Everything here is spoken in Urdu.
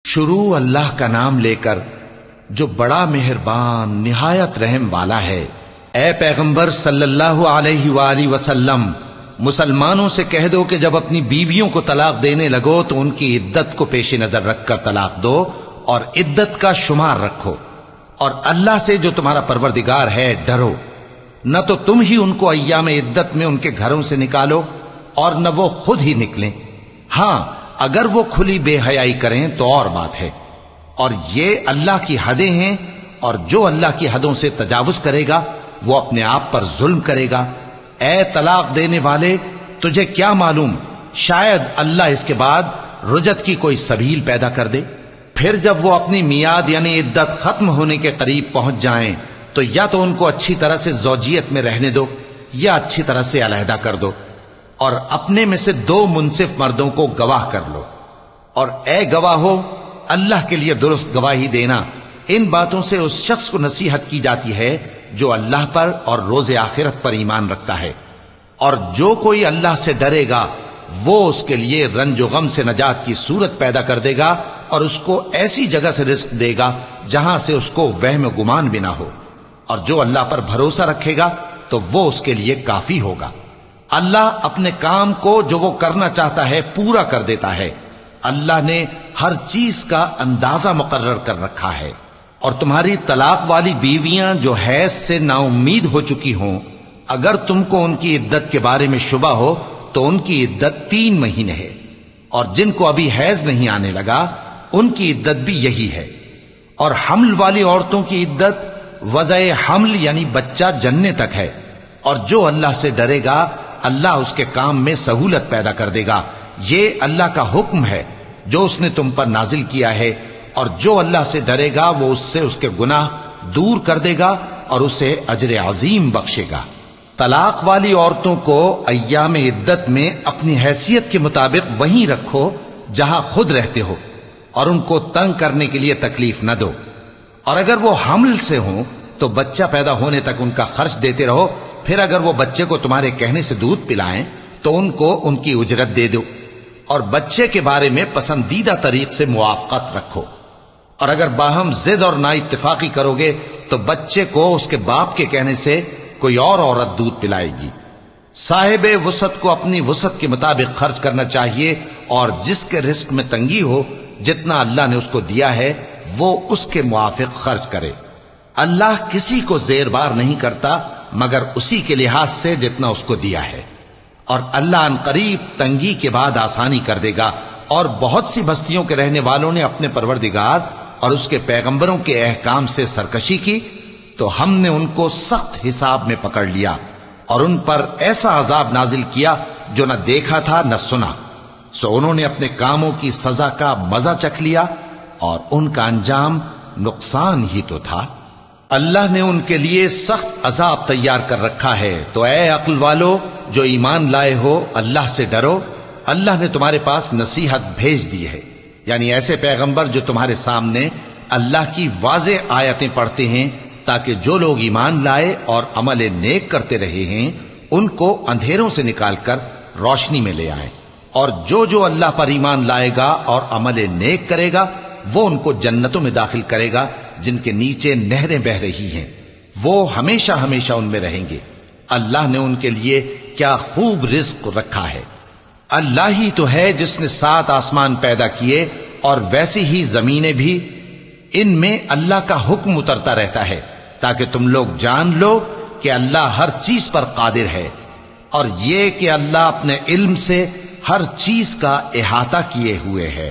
شروع اللہ کا نام لے کر جو بڑا مہربان نہایت رحم والا ہے۔ اے پیغمبر صلی اللہ علیہ وآلہ وسلم، مسلمانوں سے کہہ دو کہ جب اپنی بیویوں کو طلاق دینے لگو تو ان کی عدت کو پیش نظر رکھ کر طلاق دو اور عدت کا شمار رکھو، اور اللہ سے جو تمہارا پروردگار ہے ڈرو۔ نہ تو تم ہی ان کو ایام عدت میں ان کے گھروں سے نکالو اور نہ وہ خود ہی نکلیں، ہاں اگر وہ کھلی بے حیائی کریں تو اور بات ہے، اور یہ اللہ کی حدیں ہیں، اور جو اللہ کی حدوں سے تجاوز کرے گا وہ اپنے آپ پر ظلم کرے گا۔ اے طلاق دینے والے، تجھے کیا معلوم شاید اللہ اس کے بعد رجعت کی کوئی سبیل پیدا کر دے۔ پھر جب وہ اپنی میعاد یعنی عدت ختم ہونے کے قریب پہنچ جائیں تو یا تو ان کو اچھی طرح سے زوجیت میں رہنے دو یا اچھی طرح سے علیحدہ کر دو، اور اپنے میں سے 2 منصف مردوں کو گواہ کر لو، اور اے گواہو اللہ کے لیے درست گواہی دینا۔ ان باتوں سے اس شخص کو نصیحت کی جاتی ہے جو اللہ پر اور روز آخرت پر ایمان رکھتا ہے، اور جو کوئی اللہ سے ڈرے گا وہ اس کے لیے رنج و غم سے نجات کی صورت پیدا کر دے گا، اور اس کو ایسی جگہ سے رزق دے گا جہاں سے اس کو وہم و گمان بھی نہ ہو، اور جو اللہ پر بھروسہ رکھے گا تو وہ اس کے لیے کافی ہوگا۔ اللہ اپنے کام کو جو وہ کرنا چاہتا ہے پورا کر دیتا ہے۔ اللہ نے ہر چیز کا اندازہ مقرر کر رکھا ہے۔ اور تمہاری طلاق والی بیویاں جو حیض سے نا امید ہو چکی ہوں، اگر تم کو ان کی عدت کے بارے میں شبہ ہو تو ان کی عدت 3 مہینے ہے، اور جن کو ابھی حیض نہیں آنے لگا ان کی عدت بھی یہی ہے۔ اور حمل والی عورتوں کی عدت وضع حمل یعنی بچہ جننے تک ہے، اور جو اللہ سے ڈرے گا اللہ اس کے کام میں سہولت پیدا کر دے گا۔ یہ اللہ کا حکم ہے جو اس نے تم پر نازل کیا ہے، اور جو اللہ سے ڈرے گا وہ اس سے اس کے گناہ دور کر دے گا اور اسے اجر عظیم بخشے گا۔ طلاق والی عورتوں کو ایام عدت میں اپنی حیثیت کے مطابق وہیں رکھو جہاں خود رہتے ہو، اور ان کو تنگ کرنے کے لیے تکلیف نہ دو، اور اگر وہ حمل سے ہوں تو بچہ پیدا ہونے تک ان کا خرچ دیتے رہو، پھر اگر وہ بچے کو تمہارے کہنے سے دودھ پلائیں تو ان کو ان کی اجرت دے دو، اور بچے کے بارے میں پسندیدہ طریق سے موافقت رکھو، اور اگر باہم ضد اور نا اتفاقی کرو گے تو بچے کو اس کے باپ کے کہنے سے کوئی اور عورت دودھ پلائے گی۔ صاحب وسعت کو اپنی وسعت کے مطابق خرچ کرنا چاہیے، اور جس کے رزق میں تنگی ہو جتنا اللہ نے اس کو دیا ہے وہ اس کے موافق خرچ کرے۔ اللہ کسی کو زیر بار نہیں کرتا مگر اسی کے لحاظ سے جتنا اس کو دیا ہے، اور اللہ ان قریب تنگی کے بعد آسانی کر دے گا۔ اور بہت سی بستیوں کے رہنے والوں نے اپنے پروردگار اور اس کے پیغمبروں کے احکام سے سرکشی کی تو ہم نے ان کو سخت حساب میں پکڑ لیا، اور ان پر ایسا عذاب نازل کیا جو نہ دیکھا تھا نہ سنا، سو انہوں نے اپنے کاموں کی سزا کا مزہ چکھ لیا، اور ان کا انجام نقصان ہی تو تھا۔ اللہ نے ان کے لیے سخت عذاب تیار کر رکھا ہے، تو اے عقل والو جو ایمان لائے ہو اللہ سے ڈرو۔ اللہ نے تمہارے پاس نصیحت بھیج دی ہے، یعنی ایسے پیغمبر جو تمہارے سامنے اللہ کی واضح آیتیں پڑھتے ہیں تاکہ جو لوگ ایمان لائے اور عمل نیک کرتے رہے ہیں ان کو اندھیروں سے نکال کر روشنی میں لے آئیں، اور جو اللہ پر ایمان لائے گا اور عمل نیک کرے گا وہ ان کو جنتوں میں داخل کرے گا جن کے نیچے نہریں بہ رہی ہیں، وہ ہمیشہ ہمیشہ ان میں رہیں گے۔ اللہ نے ان کے لیے کیا خوب رزق رکھا ہے۔ اللہ ہی تو ہے جس نے 7 آسمان پیدا کیے اور ویسی ہی زمینیں بھی، ان میں اللہ کا حکم اترتا رہتا ہے تاکہ تم لوگ جان لو کہ اللہ ہر چیز پر قادر ہے، اور یہ کہ اللہ اپنے علم سے ہر چیز کا احاطہ کیے ہوئے ہے۔